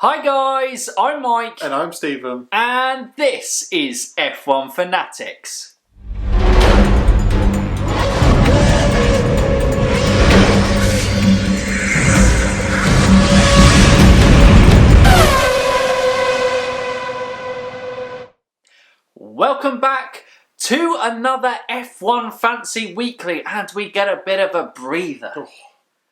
Hi guys, I'm Mike. And I'm Stephen. And this is F1 Fanatics. Welcome back to another F1 Fancy Weekly, and we get a bit of a breather. Oh,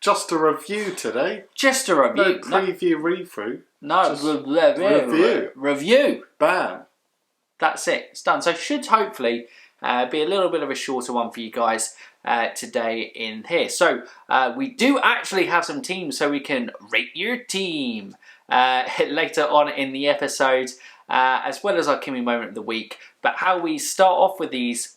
just a review today. Just a review. No preview, read-through. No, review. Review. Bam. That's it. It's done. So should hopefully be a little bit of a shorter one for you guys today in here. So we do actually have some teams, so we can rate your team later on in the episode, as well as our Kimi Moment of the Week. But how we start off with these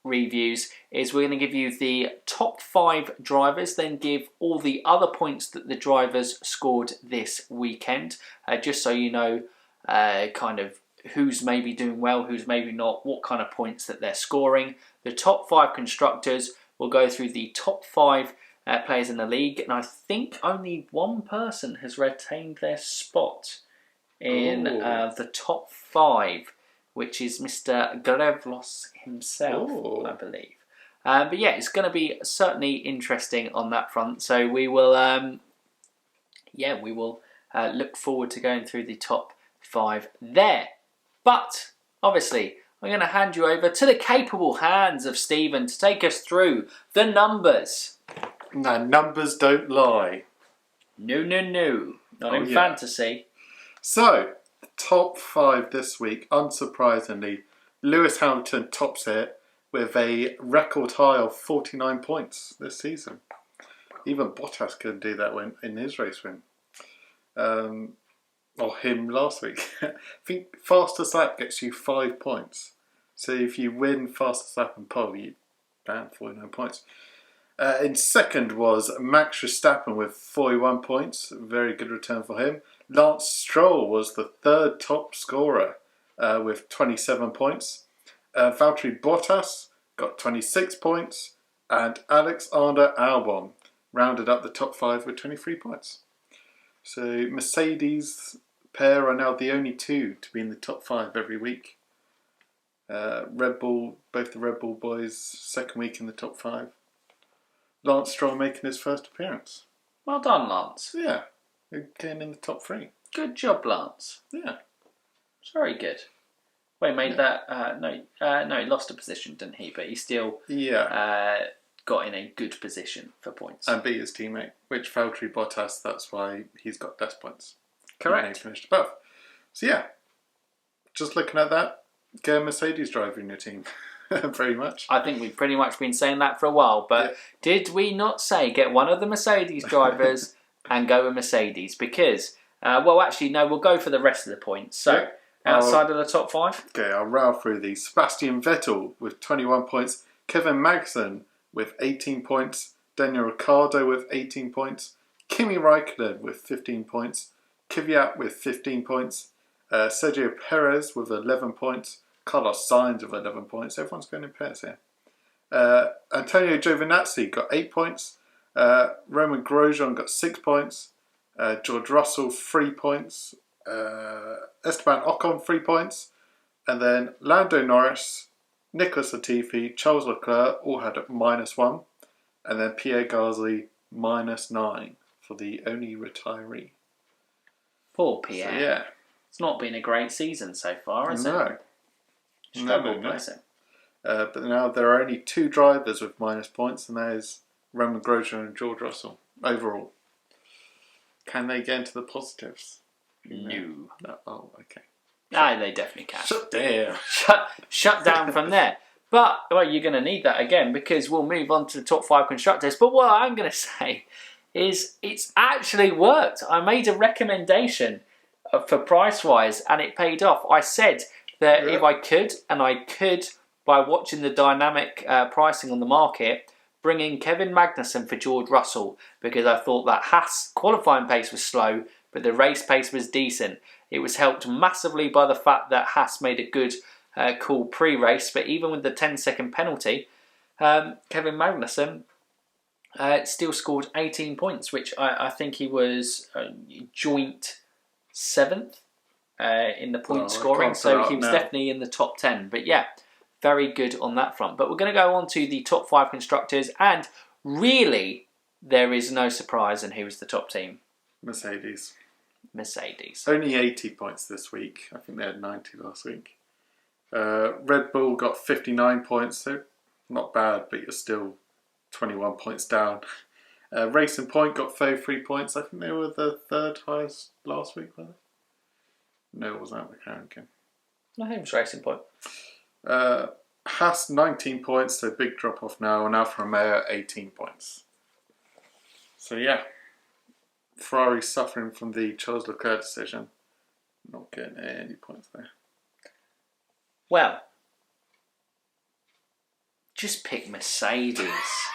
reviews is we're going to give you the top 5 drivers, then give all the other points that the drivers scored this weekend, just so you know kind of who's maybe doing well, who's maybe not, what kind of points that they're scoring. The top 5 constructors will go through the top 5 players in the league, and I think only one person has retained their spot in the top 5, which is Mr. Grevlos himself, I believe. But yeah, it's going to be certainly interesting on that front. So we will, look forward to going through the top 5 there. But obviously, I'm going to hand you over to the capable hands of Stephen to take us through the numbers. No, numbers don't lie. No. Not in fantasy. So, the top 5 this week, unsurprisingly, Lewis Hamilton tops it with a record high of 49 points this season. Even Bottas couldn't do that in his race win. Or him last week. I think fastest lap gets you 5 points. So if you win fastest lap and pole, you bam, 49 points. In second was Max Verstappen with 41 points. Very good return for him. Lance Stroll was the third top scorer with 27 points. Valtteri Bottas got 26 points. And Alexander Albon rounded up the top 5 with 23 points. So Mercedes pair are now the only 2 to be in the top 5 every week. Red Bull, both the Red Bull boys, second week in the top 5. Lance Stroll making his first appearance. Well done, Lance. Yeah, getting in the top 3. Good job, Lance. Yeah. It's very good. Well, he made that... No, he lost a position, didn't he? But he still got in a good position for points. And beat his teammate, which Valtteri Bottas, that's why he's got less points. Correct. He finished above. So yeah, just looking at that, get a Mercedes driver in your team. Very much. I think we've pretty much been saying that for a while, but did we not say get one of the Mercedes drivers and go with Mercedes? Because, we'll go for the rest of the points. So, outside of the top 5? Okay, I'll rattle through these. Sebastian Vettel with 21 points. Kevin Magnussen with 18 points. Daniel Ricciardo with 18 points. Kimi Raikkonen with 15 points. Kvyat with 15 points. Sergio Perez with 11 points. Carlos Sainz with 11 points. Everyone's going in pairs here. Antonio Giovinazzi got 8 points. Roman Grosjean got 6 points. George Russell 3 points. Esteban Ocon 3 points. And then Lando Norris, Nicholas Latifi, Charles Leclerc all had -1. And then Pierre Gasly -9 for the only retiree. Poor Pierre. So, yeah. It's not been a great season so far, has it? No. Bless him. But now there are only 2 drivers with minus points, and that is Roman Grosjean and George Russell overall. Can they get into the positives? No. Oh, okay. They definitely can. Shut down. Shut down from there. But you're going to need that again, because we'll move on to the top 5 constructors. But what I'm going to say is it's actually worked. I made a recommendation for price-wise, and it paid off. I said that if I could, by watching the dynamic pricing on the market, bring in Kevin Magnussen for George Russell, because I thought that Haas qualifying pace was slow, but the race pace was decent. It was helped massively by the fact that Haas made a good call pre-race, but even with the 10-second penalty, Kevin Magnussen still scored 18 points, which I think he was joint 7th in the point I scoring, can't so pull it he up was now. definitely in the top 10. But yeah, very good on that front. But we're going to go on to the top 5 constructors, and really, there is no surprise in who's the top team. Mercedes. Mercedes. Only 80 points this week. I think they had 90 last week. Red Bull got 59 points, so not bad, but you're still 21 points down. Racing Point got 33 points. I think they were the 3rd highest last week, were they? No, it wasn't McLaren again. I think it was Racing Point. Haas 19 points, so big drop off now, and Alfa Romeo 18 points. So yeah, Ferrari suffering from the Charles Leclerc decision, not getting any points there. Well, just pick Mercedes.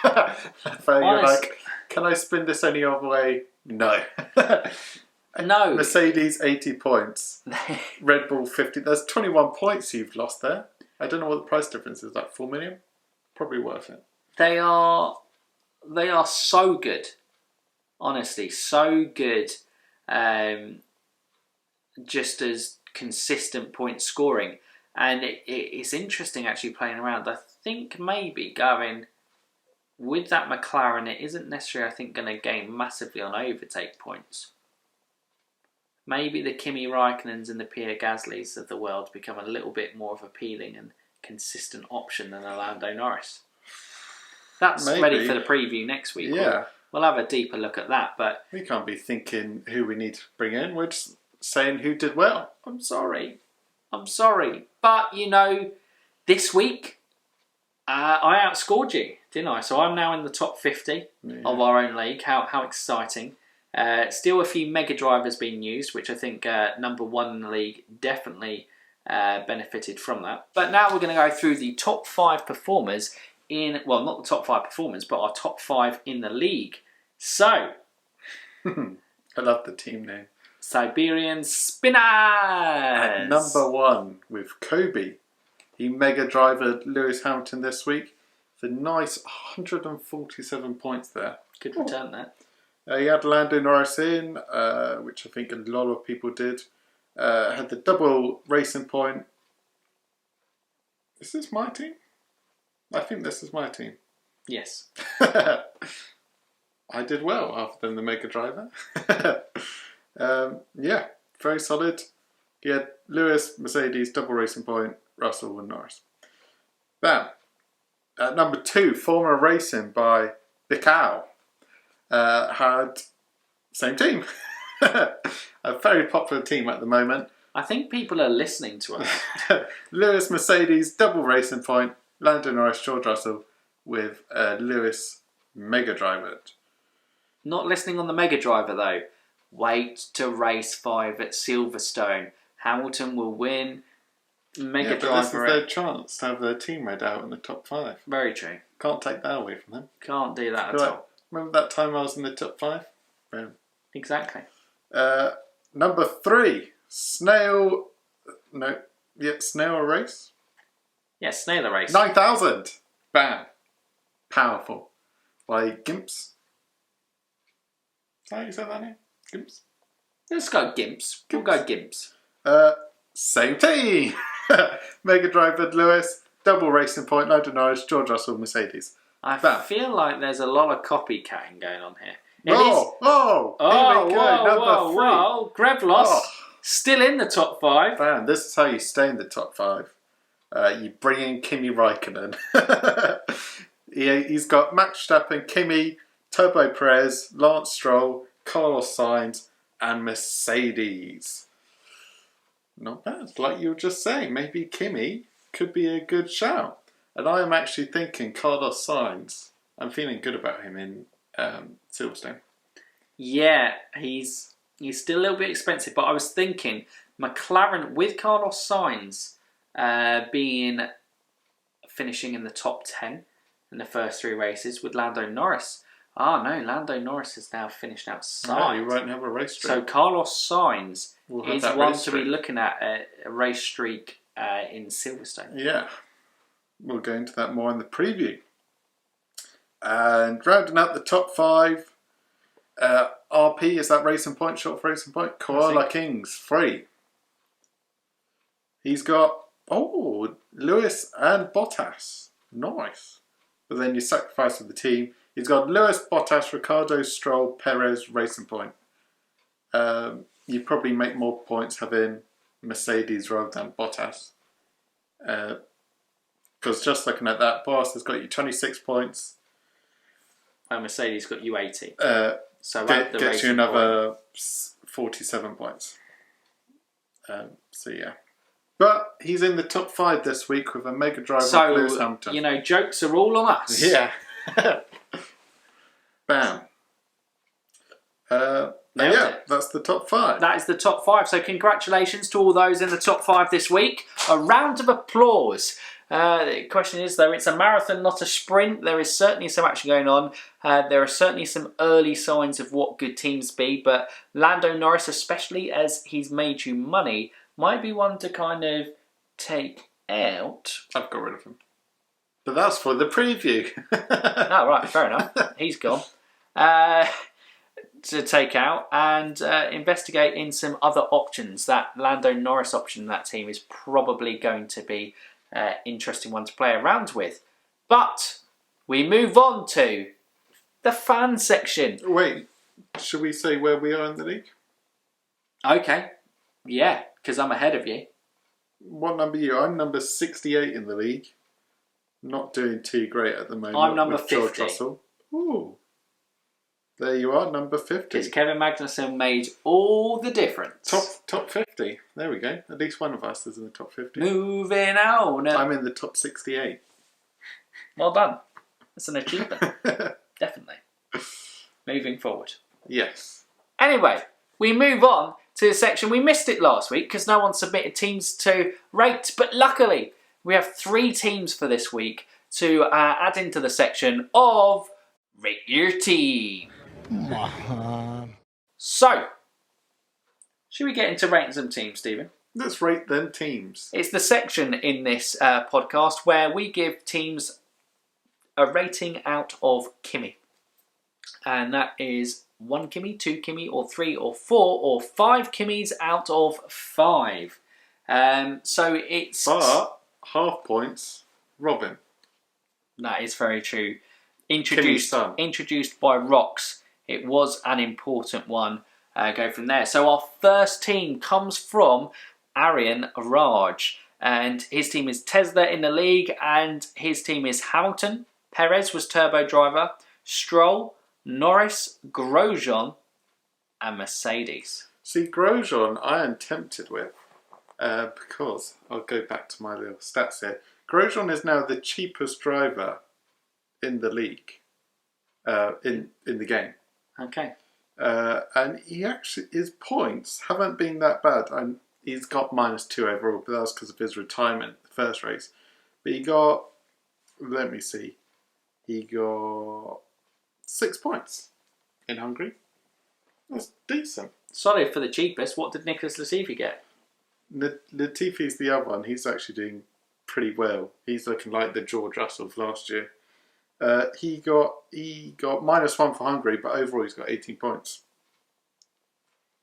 So you're like, can I spin this any other way? No. No. Mercedes 80 points. Red Bull 50. There's 21 points you've lost there. I don't know what the price difference is, like 4 million? Probably worth it. They are so good. Honestly, so good. Just as consistent point scoring. And it's interesting actually playing around. I think maybe going with that McLaren, it isn't necessarily, I think, going to gain massively on overtake points. Maybe the Kimi Raikkonens and the Pierre Gaslys of the world become a little bit more of appealing and consistent option than a Lando Norris. That's Maybe. ready for the preview next week. Yeah. We'll have a deeper look at that. But we can't be thinking who we need to bring in. We're just saying who did well. I'm sorry. But, you know, this week, I outscored you, didn't I? So I'm now in the top 50 of our own league. How exciting. Still a few mega drivers being used, which I think number 1 in the league definitely benefited from that. But now we're going to go through the top 5 performers in, well, not the top 5 performers, but our top 5 in the league. So, I love the team name. Siberian Spinners! At number 1 with Kobe. He mega drivered Lewis Hamilton this week for nice 147 points there. Good return there. He had Lando Norris in, which I think a lot of people did. Had the double Racing Point. Is this my team? I think this is my team. Yes. I did well other than the Mega Driver. Yeah, very solid. He had Lewis, Mercedes, double Racing Point, Russell and Norris. Then, at number 2, Formula Racing by Bicao. Had same team. A very popular team at the moment. I think people are listening to us. Lewis, Mercedes, double Racing Point, Lando Norris, George Russell with Lewis Mega Driver. Not listening on the Mega Driver though. Wait to race 5 at Silverstone. Hamilton will win. Mega Driver. This is their chance to have their team read out in the top 5. Very true. Can't take that away from them. Can't do that at all. Remember that time I was in the top 5? Boom. Exactly. Number 3, Snail. No, yeah, Snail Race. Yeah, Snail Race. 9,000. Bam. Powerful. By Gimps. Is that how you say that name? Gimps? Let's go Gimps. We'll go Gimps. Same team. Mega Driver Lewis, double Racing Point, Lando Norris, George Russell, Mercedes. I feel like there's a lot of copycatting going on here. Here we go. Number 3. Whoa. Grevlos, still in the top 5. Man, this is how you stay in the top 5. You bring in Kimi Raikkonen. He's got Max Verstappen, Kimi, Turbo Perez, Lance Stroll, Carlos Sainz, and Mercedes. Not bad. Like you were just saying, maybe Kimi could be a good shout. And I am actually thinking Carlos Sainz. I'm feeling good about him in Silverstone. Yeah, he's still a little bit expensive, but I was thinking McLaren with Carlos Sainz finishing in the top 10 in the first 3 races with Lando Norris. Oh no, Lando Norris has now finished outside. No, he won't have a race streak. So Carlos Sainz is one to be streak. looking at a race streak in Silverstone. Yeah, we'll go into that more in the preview. And rounding out the top 5, RP, is that Racing Point, short for Racing Point? Koala Kings, 3. He's got, Lewis and Bottas. Nice. But then you sacrifice of the team. He's got Lewis, Bottas, Ricardo, Stroll, Perez, Racing Point. You probably make more points having Mercedes rather than Bottas. Because just looking at that, Bottas has got you 26 points. And Mercedes got you 80. So gets you another 47 points. So yeah. But he's in the top 5 this week with a Mega Drive with Lewis Hamilton. You know, jokes are all on us. Yeah. Bam. That's the top 5. That is the top 5. So congratulations to all those in the top 5 this week. A round of applause. The question is, though, it's a marathon, not a sprint. There is certainly some action going on. There are certainly some early signs of what good teams be. But Lando Norris, especially as he's made you money, might be one to kind of take out. I've got rid of him. But that's for the preview. Oh, right, fair enough. He's gone. To take out and investigate in some other options. That Lando Norris option in that team is probably going to be an interesting one to play around with. But we move on to the fan section. Wait, should we say where we are in the league? Okay, yeah, because I'm ahead of you. What number are you? I'm number 68 in the league. Not doing too great at the moment. I'm number with 50. George Russell. Ooh. There you are, number 50. Because Kevin Magnussen made all the difference. Top 50. There we go. At least one of us is in the top 50. Moving on. I'm in the top 68. Well done. That's an achievement. Definitely. Moving forward. Yes. Anyway, we move on to the section. We missed it last week because no one submitted teams to rate. But luckily, we have 3 teams for this week to add into the section of Rate Your Team. So, should we get into rating some teams, Stephen? Let's rate them teams. It's the section in this podcast where we give teams a rating out of Kimi. And that is 1 Kimi, 2 Kimi, or 3 or 4 or 5 Kimis out of 5. So it's... But, half points, Robin. That is very true. Introduced by Rox. It was an important one. Go from there. So our first team comes from Aryan Raj. And his team is Tesla in the league. And his team is Hamilton. Perez was turbo driver. Stroll, Norris, Grosjean, and Mercedes. See, Grosjean I am tempted with. Because, I'll go back to my little stats here. Grosjean is now the cheapest driver in the league. In the game. Okay. And he actually, his points haven't been that bad. And he's got -2 overall, but that's because of his retirement, the first race. But he got, let me see, he got 6 points in Hungary. That's decent. Solid for the cheapest. What did Nicholas Latifi get? Latifi's the other one. He's actually doing pretty well. He's looking like the George Russell of last year. He got -1 for Hungary, but overall he's got 18 points.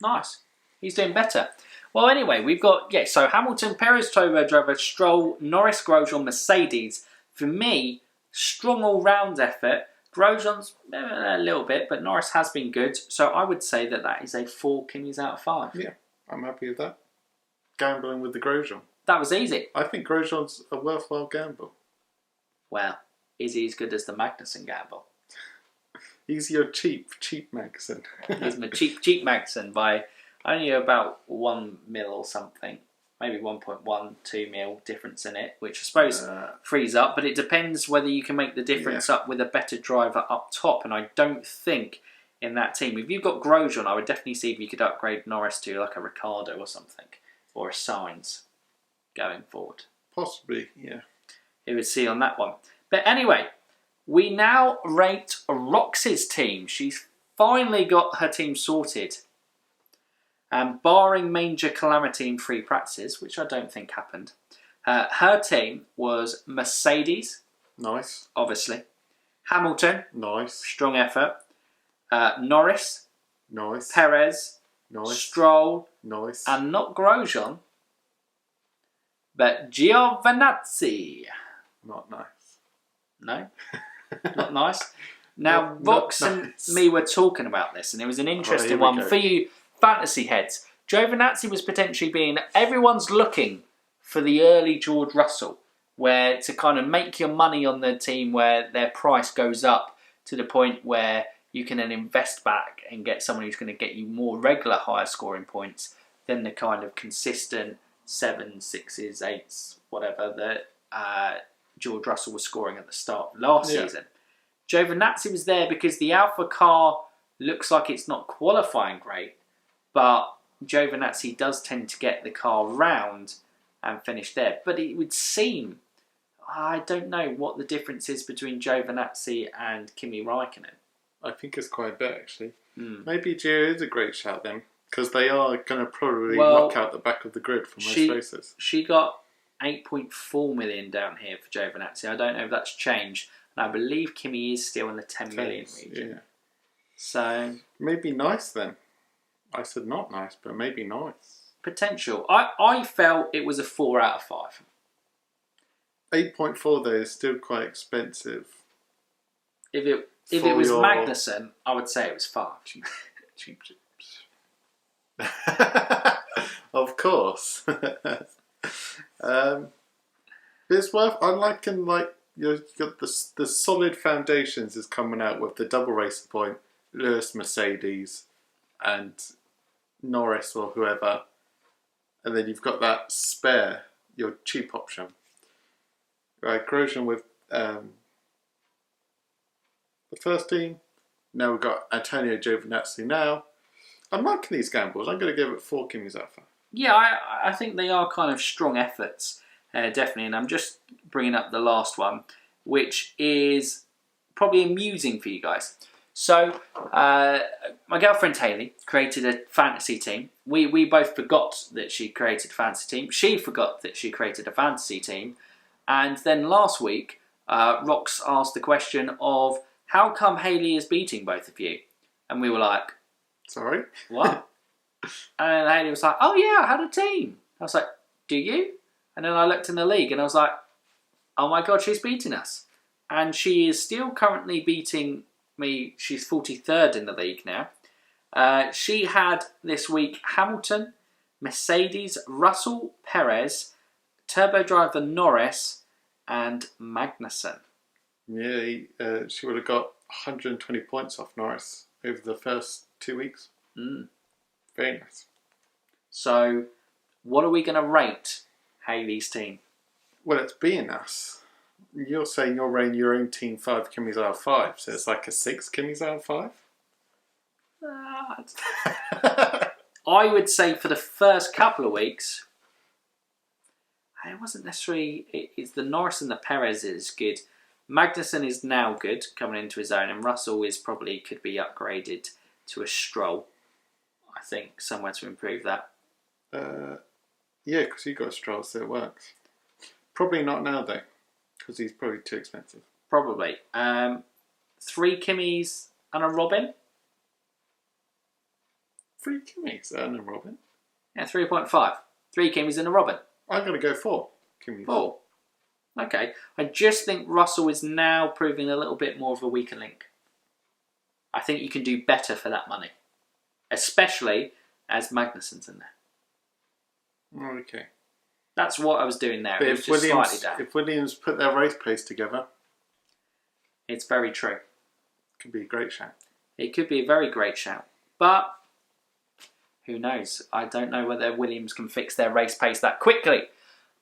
Nice. He's doing better. Well, anyway, we've got, so Hamilton, Perez, turbo driver, Stroll, Norris, Grosjean, Mercedes. For me, strong all-round effort. Grosjean's a little bit, but Norris has been good. So I would say that is a 4 Kimis out of 5. Yeah, I'm happy with that. Gambling with the Grosjean. That was easy. I think Grosjean's a worthwhile gamble. Well, is he as good as the Magnussen gamble? He's your cheap Magnussen. He's my cheap Magnussen by only about 1 mil or something. Maybe 1.12 mil difference in it, which I suppose frees up. But it depends whether you can make the difference up with a better driver up top. And I don't think in that team, if you've got Grosjean, I would definitely see if you could upgrade Norris to like a Ricardo or something. Or a Sainz going forward. Possibly, yeah. Who would see on that one. But anyway, we now rate Rox's team. She's finally got her team sorted. And barring major calamity in free practices, which I don't think happened, her team was Mercedes. Nice. Obviously. Hamilton. Nice. Strong effort. Norris, Nice. Perez, Nice. Stroll, Nice. and not Grosjean, but Giovinazzi. Not nice. No, not nice. Now, Not Vox nice. and me were talking about this, and it was an interesting here we one go. for you fantasy heads. Giovinazzi was potentially being, everyone's looking for the early George Russell, where to kind of make your money on the team where their price goes up to the point where you can then invest back and get someone who's going to get you more regular higher scoring points than the kind of consistent 7s, 6s, 8s, whatever that George Russell was scoring at the start of last season. Giovinazzi was there because the Alpha car looks like it's not qualifying great, but Giovinazzi does tend to get the car round and finish there. But it would seem, I don't know what the difference is between Giovinazzi and Kimi Räikkönen. I think it's quite a bit, actually. Maybe Gio is a great shout then, because they are going to probably knock out the back of the grid for most races. She got 8.4 million down here for Giovinazzi. I don't know if that's changed. And I believe Kimi is still in the 10 million region. Yeah. So maybe nice then. I said not nice, but maybe nice. Potential. I felt it was a 4 out of 5. 8.4 though is still quite expensive. If it was Magnussen, I would say it was 5. Cheap. Of course. It's worth. I'm liking you've got the solid foundations is coming out with the double racer point, Lewis, Mercedes, and Norris or whoever, and then you've got that spare, your cheap option. Right, Grosjean with the first team. Now we've got Antonio Giovinazzi now. I'm liking these gambles. I'm going to give it 4 Kimi's out of 5. Yeah, I think they are kind of strong efforts, definitely. And I'm just bringing up the last one, which is probably amusing for you guys. So, my girlfriend Hayley created a fantasy team. We both forgot that she created a fantasy team. She forgot that she created a fantasy team. And then last week, Rox asked the question of, how come Hayley is beating both of you? And we were like, sorry? What? And Hayley was like, oh yeah, I had a team. I was like, do you? And then I looked in the league and I was like, oh my God, she's beating us. And she is still currently beating me. She's 43rd in the league now. She had this week Hamilton, Mercedes, Russell, Perez, turbo driver Norris, and Magnussen. Yeah, she would have got 120 points off Norris over the first 2 weeks. Very nice. So, what are we going to rate Hayley's team? Well, it's being us. You're saying you're rating your own team 5 Kimis out of 5, so it's like a 6 Kimis out of 5? I would say for the first couple of weeks, it wasn't necessarily. It's the Norris and the Perez is good. Magnussen is now good, coming into his own, and Russell is probably could be upgraded to a Stroll. I think somewhere to improve that. Yeah, because you got a Stroll, so it works. Probably not now though, because he's probably too expensive. Probably 3 Kimis and a Robin. 3 Kimis and a Robin. Yeah, 3.5. 3 Kimis and a Robin. I'm going to go 4 Kimis. 4. Okay. I just think Russell is now proving a little bit more of a weaker link. I think you can do better for that money. Especially as Magnussen's in there. Okay. That's what I was doing there. But it was just slightly down. If Williams put their race pace together, it's very true. Could be a great shout. It could be a very great shout. But who knows? I don't know whether Williams can fix their race pace that quickly.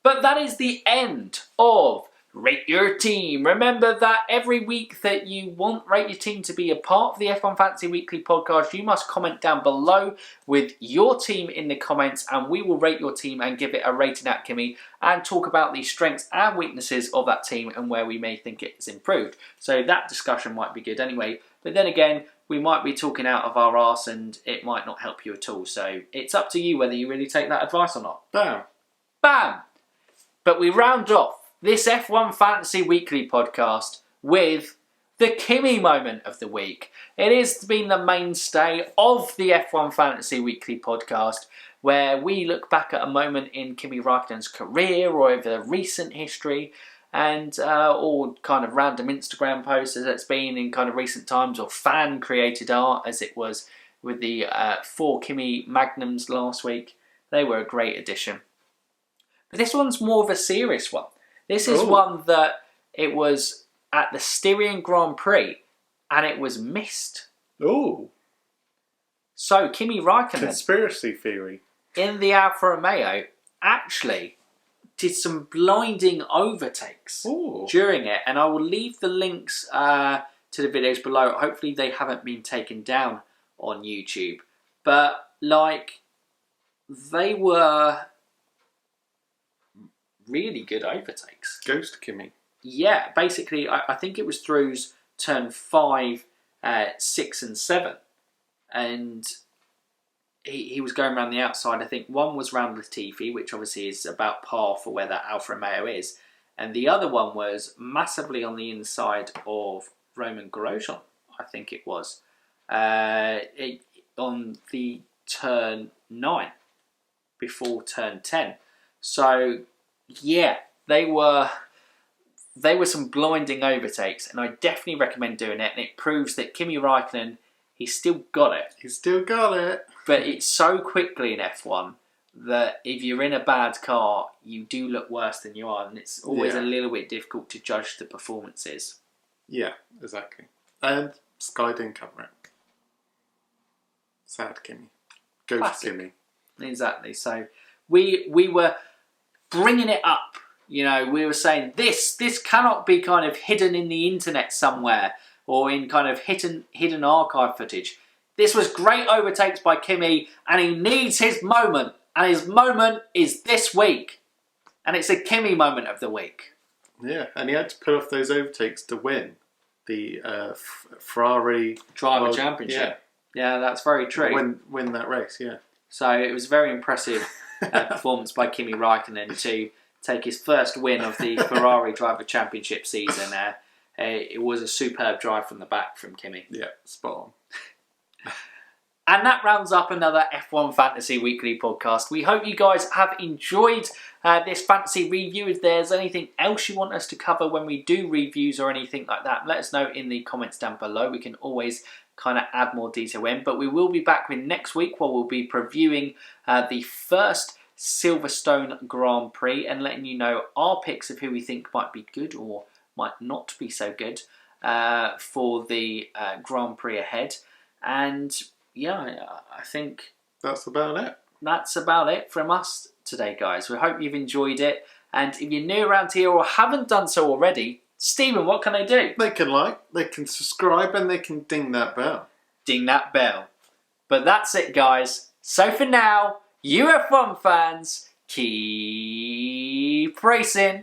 But that is the end of Rate Your Team. Remember that every week that you want Rate Your Team to be a part of the F1 Fantasy Weekly podcast, you must comment down below with your team in the comments and we will rate your team and give it a rating at Kimi and talk about the strengths and weaknesses of that team and where we may think it is improved. So that discussion might be good anyway. But then again, we might be talking out of our arse and it might not help you at all. So it's up to you whether you really take that advice or not. Bam. Bam! But we round off this F1 Fantasy Weekly podcast with the Kimi Moment of the week. It has been the mainstay of the F1 Fantasy Weekly podcast, where we look back at a moment in Kimi Räikkönen's career or over the recent history, and all kind of random Instagram posts as it's been in kind of recent times, or fan-created art as it was with the 4 Kimi Magnums last week. They were a great addition. But this one's more of a serious one. This is one that it was at the Styrian Grand Prix and it was missed. Oh. So Kimi Räikkönen, Conspiracy theory. in the Alfa Romeo, actually did some blinding overtakes during it. And I will leave the links to the videos below. Hopefully they haven't been taken down on YouTube. But, like, they were really good overtakes. Ghost Kimi. Yeah, basically, I think it was through turn 5, 6 and 7. And he was going around the outside. I think one was round Latifi, which obviously is about par for where that Alfa Romeo is. And the other one was massively on the inside of Roman Grosjean, I think it was. On the turn 9, before turn 10. So, yeah, they were some blinding overtakes, and I definitely recommend doing it. And it proves that Kimi Räikkönen, he's still got it. He's still got it. But it's so quickly in F1 that if you're in a bad car, you do look worse than you are, and it's always a little bit difficult to judge the performances. Yeah, exactly. And Sky didn't cover it. Sad Kimi. Ghost Kimi. Exactly. So we were bringing it up. You know, we were saying this cannot be kind of hidden in the internet somewhere or in kind of hidden archive footage. This was great overtakes by Kimi, and he needs his moment. And his moment is this week. And it's a Kimi moment of the week. Yeah, and he had to pull off those overtakes to win the Ferrari Driver Championship. Yeah, that's very true. Win that race, yeah. So it was a very impressive performance by Kimi Räikkönen to take his first win of the Ferrari Driver Championship season. It was a superb drive from the back from Kimi. Yeah, spot on. And that rounds up another F1 Fantasy Weekly podcast. We hope you guys have enjoyed this fantasy review. If there's anything else you want us to cover when we do reviews or anything like that, let us know in the comments down below. We can always kind of add more detail in. But we will be back with next week where we'll be previewing the first Silverstone Grand Prix and letting you know our picks of who we think might be good or might not be so good for the Grand Prix ahead. And yeah, I think that's about it. That's about it from us today, guys. We hope you've enjoyed it. And if you're new around here or haven't done so already, Stephen, what can they do? They can like, they can subscribe, and they can ding that bell. Ding that bell. But that's it, guys. So for now, you F1 fans, keep racing.